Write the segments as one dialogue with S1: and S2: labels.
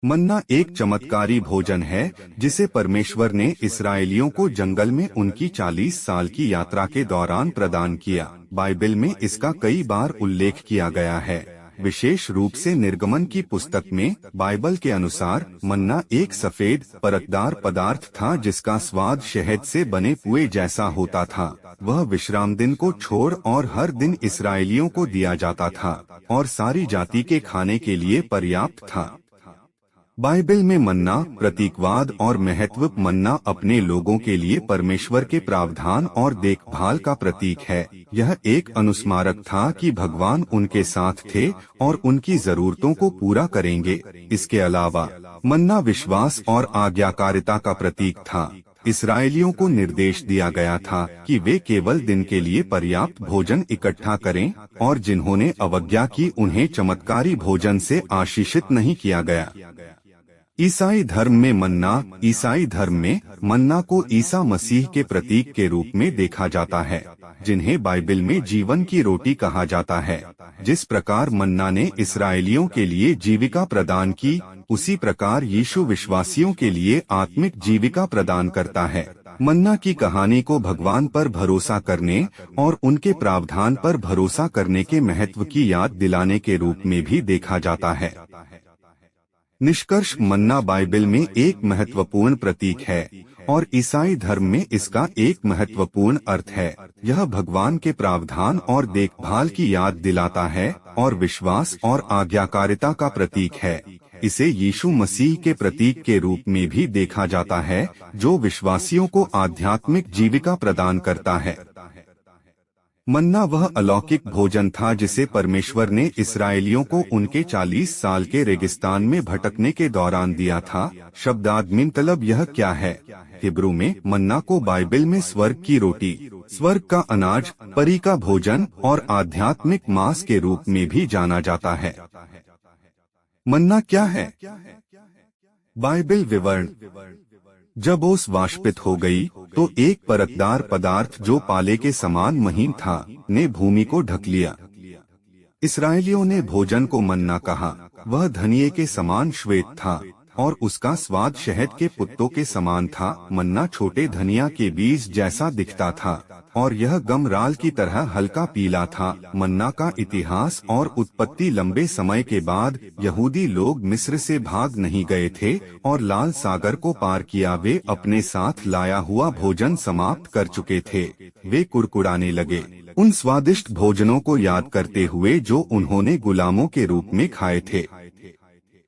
S1: मन्ना एक चमत्कारी भोजन है जिसे परमेश्वर ने इस्राएलियों को जंगल में उनकी 40 साल की यात्रा के दौरान प्रदान किया। बाइबल में इसका कई बार उल्लेख किया गया है, विशेष रूप से निर्गमन की पुस्तक में। बाइबल के अनुसार मन्ना एक सफेद परतदार पदार्थ था जिसका स्वाद शहद से बने पुए जैसा होता था। वह विश्राम दिन को छोड़ और हर दिन इस्राएलियों को दिया जाता था और सारी जाति के खाने के लिए पर्याप्त था। बाइबल में मन्ना प्रतीकवाद और महत्व। मन्ना अपने लोगों के लिए परमेश्वर के प्रावधान और देखभाल का प्रतीक है। यह एक अनुस्मारक था कि भगवान उनके साथ थे और उनकी जरूरतों को पूरा करेंगे। इसके अलावा मन्ना विश्वास और आज्ञाकारिता का प्रतीक था। इस्राएलियों को निर्देश दिया गया था कि वे केवल दिन के लिए पर्याप्त भोजन इकट्ठा करें और जिन्होंने अवज्ञा की उन्हें चमत्कारी भोजन से आशीषित नहीं किया गया। ईसाई धर्म में मन्ना को ईसा मसीह के प्रतीक के रूप में देखा जाता है, जिन्हें बाइबल में जीवन की रोटी कहा जाता है। जिस प्रकार मन्ना ने इस्राएलियों के लिए जीविका प्रदान की, उसी प्रकार यीशु विश्वासियों के लिए आत्मिक जीविका प्रदान करता है। मन्ना की कहानी को भगवान पर भरोसा करने और उनके प्रावधान पर भरोसा करने के महत्व की याद दिलाने के रूप में भी देखा जाता है। निष्कर्ष, मन्ना बाइबल में एक महत्वपूर्ण प्रतीक है और ईसाई धर्म में इसका एक महत्वपूर्ण अर्थ है। यह भगवान के प्रावधान और देखभाल की याद दिलाता है और विश्वास और आज्ञाकारिता का प्रतीक है। इसे यीशु मसीह के प्रतीक के रूप में भी देखा जाता है, जो विश्वासियों को आध्यात्मिक जीविका प्रदान करता है। मन्ना वह अलौकिक भोजन था जिसे परमेश्वर ने इस्राएलियों को उनके 40 साल के रेगिस्तान में भटकने के दौरान दिया था। शब्दार्थ मतलब यह क्या है? हिब्रू में मन्ना को बाइबल में स्वर्ग की रोटी, स्वर्ग का अनाज, परी का भोजन और आध्यात्मिक मांस के रूप में भी जाना जाता है। मन्ना क्या है? बाइबल विवरण। जब ओस वाष्पित हो गई तो एक परतदार पदार्थ जो पाले के समान महीन था ने भूमि को ढक लिया। इस्राएलियों ने भोजन को मन्ना कहा। वह धनिये के समान श्वेत था और उसका स्वाद शहद के पुत्तों के समान था। मन्ना छोटे धनिया के बीज जैसा दिखता था और यह गमराल की तरह हल्का पीला था। मन्ना का इतिहास और उत्पत्ति। लंबे समय के बाद यहूदी लोग मिस्र से भाग नहीं गए थे और लाल सागर को पार किया। वे अपने साथ लाया हुआ भोजन समाप्त कर चुके थे। वे कुड़कुड़ाने लगे, उन स्वादिष्ट भोजनों को याद करते हुए जो उन्होंने गुलामों के रूप में खाए थे।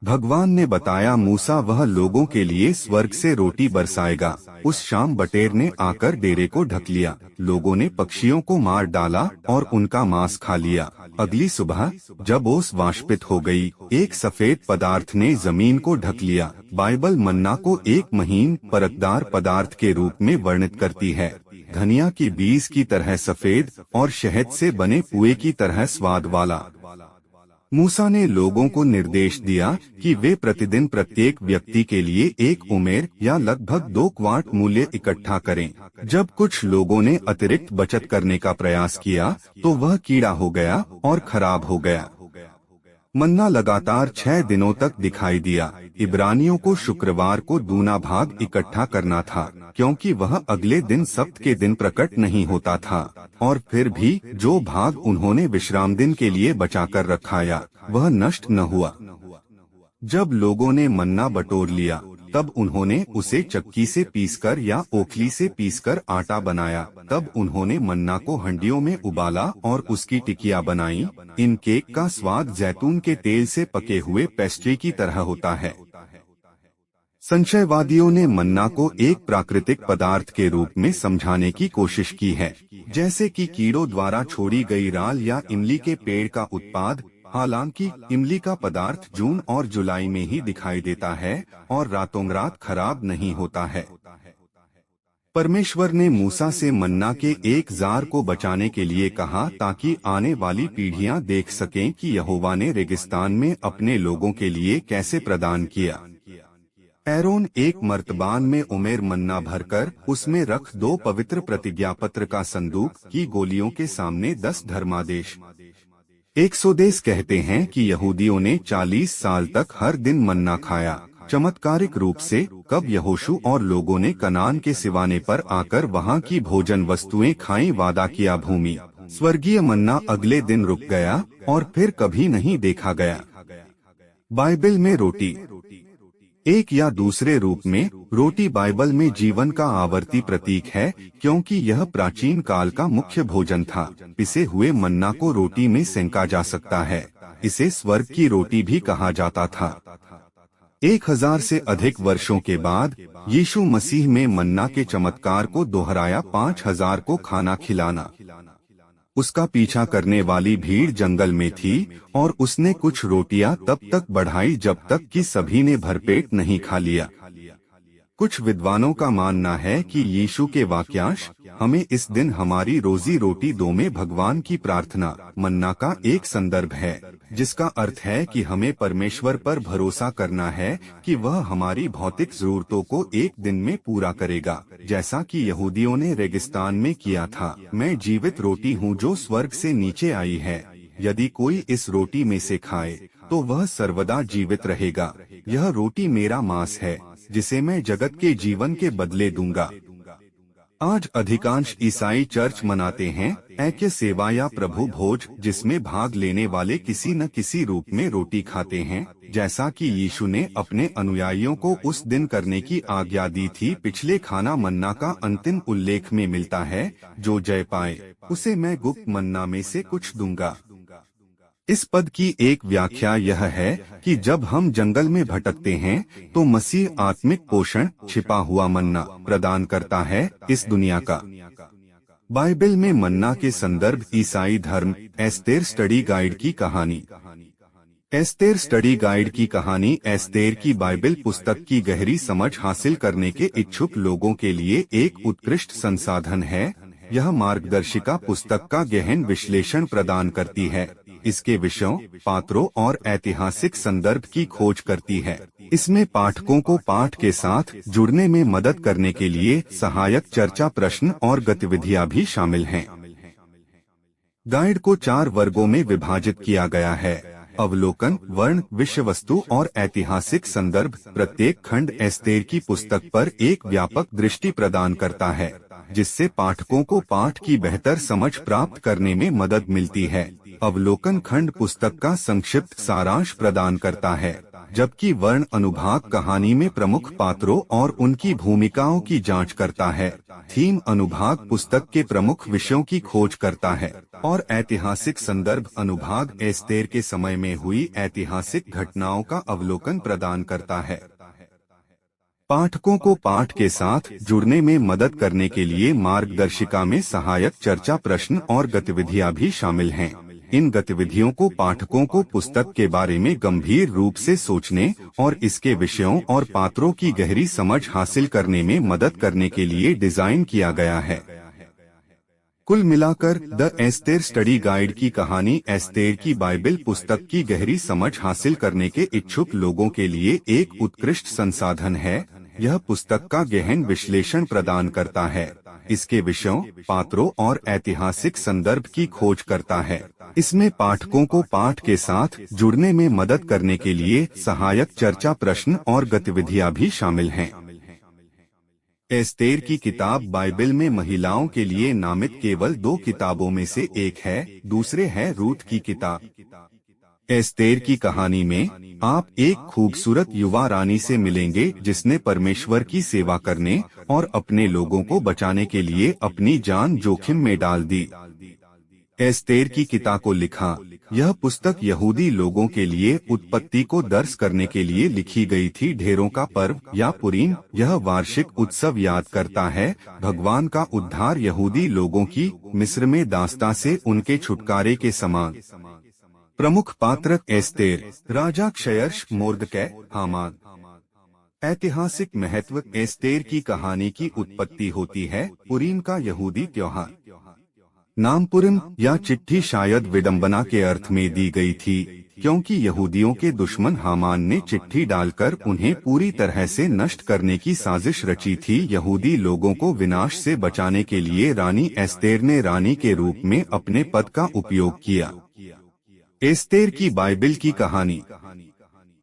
S1: भगवान ने बताया, मूसा वह लोगों के लिए स्वर्ग से रोटी बरसाएगा। उस शाम बटेर ने आकर डेरे को ढक लिया। लोगों ने पक्षियों को मार डाला और उनका मांस खा लिया। अगली सुबह जब ओस वाष्पित हो गई, एक सफेद पदार्थ ने जमीन को ढक लिया। बाइबल मन्ना को एक महीन परतदार पदार्थ के रूप में वर्णित करती है, धनिया की बीज की तरह सफेद और शहद से बने पुए की तरह स्वाद वाला। मूसा ने लोगों को निर्देश दिया कि वे प्रतिदिन प्रत्येक व्यक्ति के लिए एक उमेर या लगभग 2 क्वार्ट मूल्य इकट्ठा करें। जब कुछ लोगों ने अतिरिक्त बचत करने का प्रयास किया तो वह कीड़ा हो गया और खराब हो गया। मन्ना लगातार 6 दिनों तक दिखाई दिया। इब्रानियों को शुक्रवार को दूना भाग इकट्ठा करना था, क्योंकि वह अगले दिन सब्त के दिन प्रकट नहीं होता था। और फिर भी जो भाग उन्होंने विश्राम दिन के लिए बचाकर रखाया, वह नष्ट न हुआ। जब लोगों ने मन्ना बटोर लिया, तब उन्होंने उसे चक्की से पीसकर या ओखली से पीसकर आटा बनाया। तब उन्होंने मन्ना को हंडियों में उबाला और उसकी टिकिया बनाई। इन केक का स्वाद जैतून के तेल से पके हुए पेस्ट्री की तरह होता है। संशयवादियों ने मन्ना को एक प्राकृतिक पदार्थ के रूप में समझाने की कोशिश की है, जैसे कि कीड़ों द्वारा छोड़ी गई राल या इमली के पेड़ का उत्पाद। हालांकि इमली का पदार्थ जून और जुलाई में ही दिखाई देता है और रातों रात खराब नहीं होता है। परमेश्वर ने मूसा से मन्ना के एक जार को बचाने के लिए कहा, ताकि आने वाली पीढ़ियां देख सकें कि यहोवा ने रेगिस्तान में अपने लोगों के लिए कैसे प्रदान किया। एरोन एक मर्तबान में उमेर मन्ना भरकर उसमें रख 2 पवित्र प्रतिज्ञापत्र का संदूक की गोलियों के सामने 10 धर्मादेश एक्सोदेस कहते हैं कि यहूदियों ने 40 साल तक हर दिन मन्ना खाया। चमत्कारिक रूप से कब यहोशू और लोगों ने कनान के सिवाने पर आकर वहां की भोजन वस्तुएं खाई, वादा किया भूमि स्वर्गीय मन्ना अगले दिन रुक गया और फिर कभी नहीं देखा गया। बाइबल में रोटी, एक या दूसरे रूप में रोटी बाइबल में जीवन का आवर्ती प्रतीक है, क्योंकि यह प्राचीन काल का मुख्य भोजन था। पिसे हुए मन्ना को रोटी में सेंका जा सकता है। इसे स्वर्ग की रोटी भी कहा जाता था। 1000 से अधिक वर्षों के बाद यीशु मसीह में मन्ना के चमत्कार को दोहराया। 5000 को खाना खिलाना। उसका पीछा करने वाली भीड़ जंगल में थी और उसने कुछ रोटियां तब तक बढ़ाई जब तक कि सभी ने भरपेट नहीं खा लिया। कुछ विद्वानों का मानना है कि यीशु के वाक्यांश हमें इस दिन हमारी रोजी रोटी दो में भगवान की प्रार्थना मन्ना का एक संदर्भ है, जिसका अर्थ है कि हमें परमेश्वर पर भरोसा करना है कि वह हमारी भौतिक जरूरतों को एक दिन में पूरा करेगा, जैसा कि यहूदियों ने रेगिस्तान में किया था। मैं जीवित रोटी हूँ जो स्वर्ग से नीचे आई है। यदि कोई इस रोटी में से खाए तो वह सर्वदा जीवित रहेगा। यह रोटी मेरा मांस है जिसे मैं जगत के जीवन के बदले दूंगा। आज अधिकांश ईसाई चर्च मनाते हैं ऐक्य सेवा या प्रभु भोज, जिसमें भाग लेने वाले किसी न किसी रूप में रोटी खाते हैं, जैसा कि यीशु ने अपने अनुयायियों को उस दिन करने की आज्ञा दी थी। पिछले खाना मन्ना का अंतिम उल्लेख में मिलता है, जो जय पाए उसे मैं गुप्त मन्ना में से कुछ दूंगा। इस पद की एक व्याख्या यह है कि जब हम जंगल में भटकते हैं तो मसीह आत्मिक पोषण, छिपा हुआ मन्ना प्रदान करता है इस दुनिया का। बाइबल में मन्ना के संदर्भ ईसाई धर्म। एस्तेर स्टडी गाइड की कहानी। एस्तेर स्टडी गाइड की कहानी एस्तेर की बाइबल पुस्तक की गहरी समझ हासिल करने के इच्छुक लोगों के लिए एक उत्कृष्ट संसाधन है। यह मार्गदर्शिका पुस्तक का गहन विश्लेषण प्रदान करती है। इसके विषयों, पात्रों और ऐतिहासिक संदर्भ की खोज करती है। इसमें पाठकों को पाठ के साथ जुड़ने में मदद करने के लिए सहायक चर्चा, प्रश्न और गतिविधियां भी शामिल हैं। गाइड को 4 वर्गों में विभाजित किया गया है: अवलोकन, वर्ण, विषय वस्तु और ऐतिहासिक संदर्भ। प्रत्येक खंड एस्तेर की पुस्तक पर एक व्यापक दृष्टि प्रदान करता है, जिससे पाठकों को पाठ की बेहतर समझ प्राप्त करने में मदद मिलती है। अवलोकन खंड पुस्तक का संक्षिप्त सारांश प्रदान करता है, जबकि वर्ण अनुभाग कहानी में प्रमुख पात्रों और उनकी भूमिकाओं की जांच करता है। थीम अनुभाग पुस्तक के प्रमुख विषयों की खोज करता है और ऐतिहासिक संदर्भ अनुभाग एस्तेर के समय में हुई ऐतिहासिक घटनाओं का अवलोकन प्रदान करता है। पाठकों को पाठ के साथ जुड़ने में मदद करने के लिए मार्गदर्शिका में सहायक चर्चा, प्रश्न और गतिविधियां भी शामिल हैं। इन गतिविधियों को पाठकों को पुस्तक के बारे में गंभीर रूप से सोचने और इसके विषयों और पात्रों की गहरी समझ हासिल करने में मदद करने के लिए डिजाइन किया गया है। कुल मिलाकर द एस्तेर स्टडी गाइड की कहानी एस्तेर की बाइबल पुस्तक की गहरी समझ हासिल करने के इच्छुक लोगों के लिए एक उत्कृष्ट संसाधन है। यह पुस्तक का गहन विश्लेषण प्रदान करता है, इसके विषयों, पात्रों और ऐतिहासिक संदर्भ की खोज करता है। इसमें पाठकों को पाठ के साथ जुड़ने में मदद करने के लिए सहायक चर्चा, प्रश्न और गतिविधियां भी शामिल हैं। एस्तेर की किताब बाइबल में महिलाओं के लिए नामित केवल 2 किताबों में से एक है। दूसरे है रूथ की किताब। एस्तेर की कहानी में आप एक खूबसूरत युवा रानी से मिलेंगे जिसने परमेश्वर की सेवा करने और अपने लोगों को बचाने के लिए अपनी जान जोखिम में डाल दी। एस्तेर की किताब को लिखा। यह पुस्तक यहूदी लोगों के लिए उत्पत्ति को दर्ज करने के लिए लिखी गई थी। ढेरों का पर्व या पुरीम यह वार्षिक उत्सव याद करता है भगवान का उद्धार यहूदी लोगों की मिस्र में दास्तां से उनके छुटकारे के समान। प्रमुख पात्र एस्तेर, राजा क्षयर्ष, मोर्दकै, हामान। ऐतिहासिक महत्व एस्तेर की कहानी की उत्पत्ति होती है पुरीम का यहूदी त्योहार। नाम पुरीम या चिट्ठी शायद विडंबना के अर्थ में दी गई थी, क्योंकि यहूदियों के दुश्मन हामान ने चिट्ठी डालकर उन्हें पूरी तरह से नष्ट करने की साजिश रची थी। यहूदी लोगों को विनाश से बचाने के लिए रानी एस्तेर ने रानी के रूप में अपने पद का उपयोग किया। एस्तेर की बाइबिल की कहानी।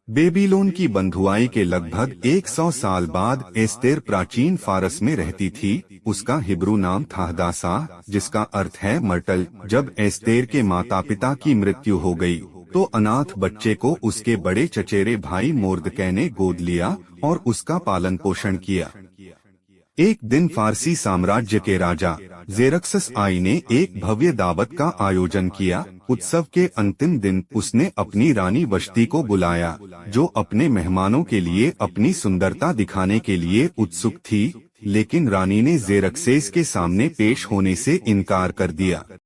S1: बेबीलोन की बंधुआई के लगभग 100 साल बाद एस्तेर प्राचीन फारस में रहती थी। उसका हिब्रू नाम था हदासा, जिसका अर्थ है मर्टल। जब एस्तेर के माता पिता की मृत्यु हो गई, तो अनाथ बच्चे को उसके बड़े चचेरे भाई मोर्दकै ने गोद लिया और उसका पालन पोषण किया। एक दिन फारसी साम्राज्य के राजा जेरक्सस आई ने एक भव्य दावत का आयोजन किया। उत्सव के अंतिम दिन उसने अपनी रानी वश्ती को बुलाया, जो अपने मेहमानों के लिए अपनी सुंदरता दिखाने के लिए उत्सुक थी, लेकिन रानी ने जेरक्सेस के सामने पेश होने से इनकार कर दिया।